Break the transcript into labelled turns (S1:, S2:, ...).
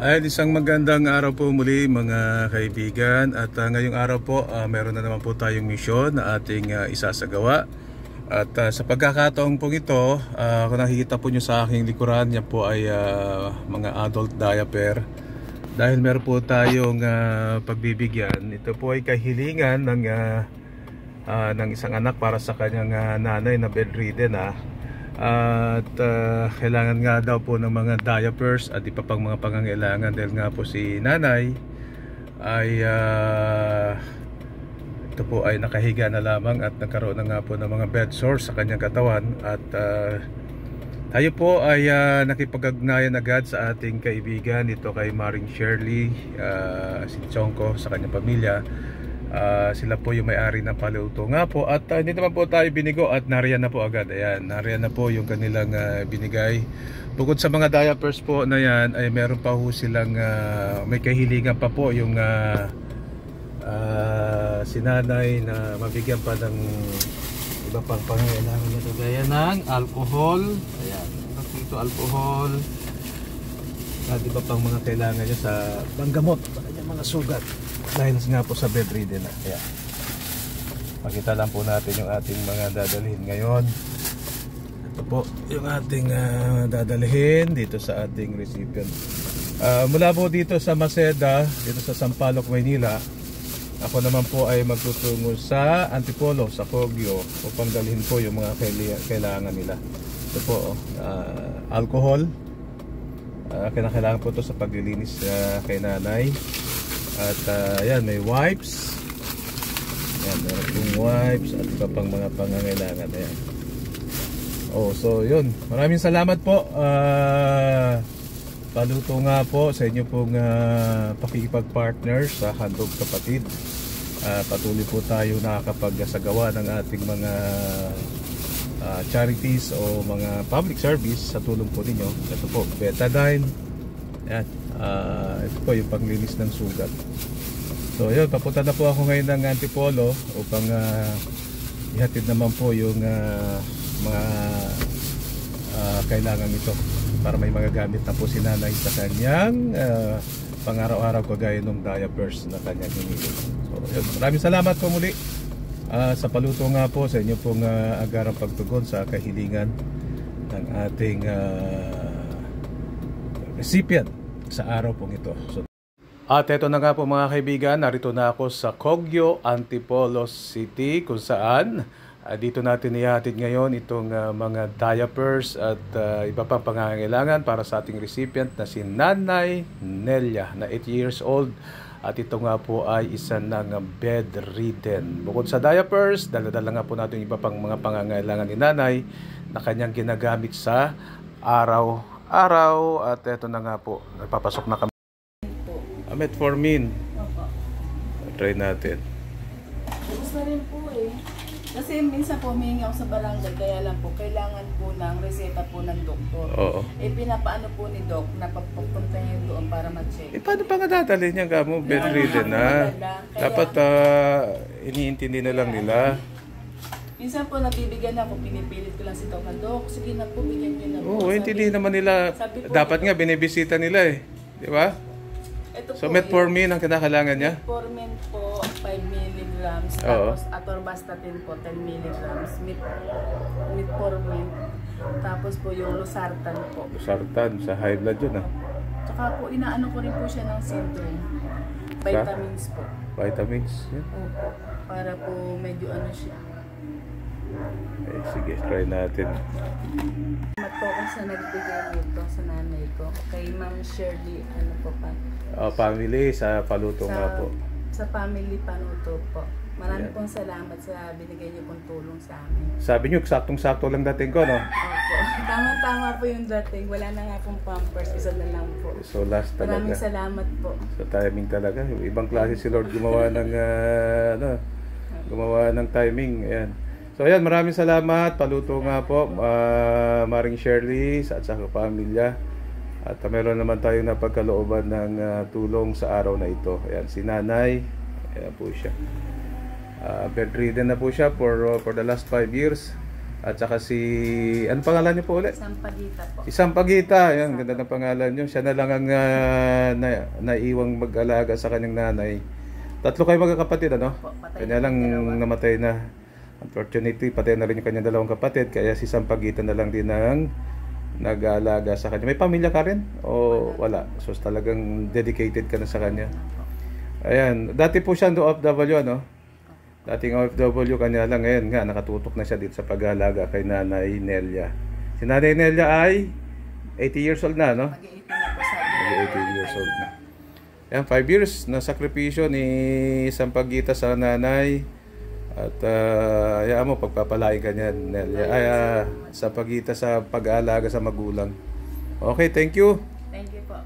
S1: Ay, isang magandang araw po muli mga kaibigan. At ngayong araw po, meron na naman po tayong misyon na ating isasagawa. At sa pagkakataong po ito, kung nakikita po nyo sa aking likuran, yan po ay mga adult diaper. Dahil meron po tayong pagbibigyan, ito po ay kahilingan ng isang anak para sa kanyang nanay na bedridden. At kailangan nga daw po ng mga diapers at iba pang mga pangangailangan dahil nga po si nanay ay ito po ay nakahiga na lamang at nagkaroon na nga po ng mga bed sores sa kanyang katawan. At tayo po ay nakipag-ugnayan agad sa ating kaibigan dito kay Maring Shirley si Chongko sa kanyang pamilya. Sila po yung may-ari ng paluto nga po. At hindi naman po tayo binigo at nariyan na po agad. Ayan, nariyan na po yung kanilang binigay. Bukod sa mga diapers po na yan, ay meron pa ho silang may kahilingan pa po yung sinanay na mabigyan pa ng iba pang pangangailangan nito, gaya ng alcohol. Ayan, dito alcohol at iba pang mga kailangan niya sa panggamot sa kanyang mga sugat dahil nga po sa bedridden na. Kaya makita lang po natin yung ating mga dadalhin ngayon. Ito po yung ating dadalhin dito sa ating recipient. Mula po dito sa Maceda, dito sa Sampaloc, Maynila, ako naman po ay magtutungo sa Antipolo, sa Kogyo, upang dalhin po yung mga kailangan nila. Ito po, alcohol, kailangan po ito sa paglilinis kay nanay. At ayan, may wipes. Ayan, meron pong wipes at iba pang mga pangangailangan. Ayan. So yun, maraming salamat po. Paluto nga po sa inyo pong pakikipag-partner sa Handog Kapatid. Patuloy po tayo nakakapag-sagawa ng ating mga charities o mga public service sa tulong po ninyo. Ito po, betadine. Ayan. Ito po yung panglinis ng sugat. So yun, papunta na po ako ngayon ng Antipolo upang ihatid naman po yung mga kailangan ito para may mga gamit na po si nanay sa kanyang pang-araw-araw kagaya ng diapers na kanyang hinili. So yun, maraming salamat po muli sa paluto nga po sa inyo pong agarang pagtugon sa kahilingan ng ating recipient sa araw pong ito. At eto na nga po mga kaibigan, narito na ako sa Kogyo, Antipolo City, kung saan dito natin ihatid ngayon itong mga diapers at iba pang pangangailangan para sa ating recipient na si Nanay Nelia na 8 years old. At ito nga po ay isa ng bedridden. Bukod sa diapers, dala-dala nga po natin iba pang mga pangangailangan ni nanay na kanyang ginagamit sa araw. At eto na nga po, nagpapasok na kami. Metformin. Try natin.
S2: Gusto rin po eh. Kasi minsan po humingi ako sa barangay, kaya lang po kailangan po ng reseta po ng doktor.
S1: Oo.
S2: Pinapaano po ni Doc na papunta niya doon para ma-check.
S1: Paano pa nga dadalhin niya ka mo? Bedridden na. Dapat iniintindi na lang nila.
S2: Minsan po nabibigyan ako, pinipilit ko lang si Doc na, Doc, sige na po, bigyan niyo na po.
S1: Oo, intindihin naman nila. Dapat nga binibisita nila eh. Di ba? So metformin ang kinakailangan niya?
S2: Metformin po, 5 mg. Tapos atorvastatin po, 10 mg. Metformin. Tapos po yung losartan po. Losartan,
S1: sa high blood yun
S2: Tsaka po, inaano ko rin po siya ng syndrome. Vitamins po.
S1: Vitamins? Yeah.
S2: Opo. Para po medyo ano siya.
S1: Okay, sige, try natin.
S2: Salamat po ako sa nagbigay nito sa nanay ko. Kay Ma'am Shirley, ano po pa?
S1: Family, sa paluto nga po.
S2: Sa family panuto po. Marami pong salamat sa binigay niyo pong tulong sa amin.
S1: Sabi niyo, saktong-sakto lang dating ko, no?
S2: Opo. Tama-tama po yung dating. Wala na nga pong pampers. Isa na lang po.
S1: So last talaga.
S2: Maraming salamat po.
S1: Sa timing talaga. Ibang klase si Lord gumawa ng gumawa ng timing. Ayan. So ayan, maraming salamat. Paluto nga po, Maring Shirley at sa pamilya. At meron naman tayong napagkalooban ng tulong sa araw na ito. Ayan, si nanay. Ayan po siya. Bedridden na po siya for the last 5 years. At saka si... Ano pangalan niyo po ulit?
S2: Sampagita po.
S1: Isang Pagita. Ayan, ganda ng pangalan niyo. Siya na lang ang naiwang mag-alaga sa kanyang nanay. Tatlo kayo magkakapatid, ano?
S2: Po, patay
S1: Kanya
S2: na
S1: lang
S2: yung dalawa.
S1: namatay na. Unfortunately, patay na rin yung kanyang dalawang kapatid. Kaya si Sampagita na lang din ang nag-aalaga sa kanya. May pamilya ka rin? O wala? So talagang dedicated ka na sa kanya. Ayan. Dati po siya OFW, ano? Dating OFW kanya lang. Ngayon nga, nakatutok na siya dito sa pag-aalaga kay Nanay Nelia. Si Nanay Nelia ay 80 years old na, no?
S2: Mag-18 na po sa
S1: Mag-18 years old na. Ayan, 5 years na sakripisyo ni Sampagita sa nanay. At hayaan mo, pagpapalain ka niya, Nelia. Ay, Sampagita sa pag-aalaga sa magulang. Okay, thank you.
S2: Thank you po.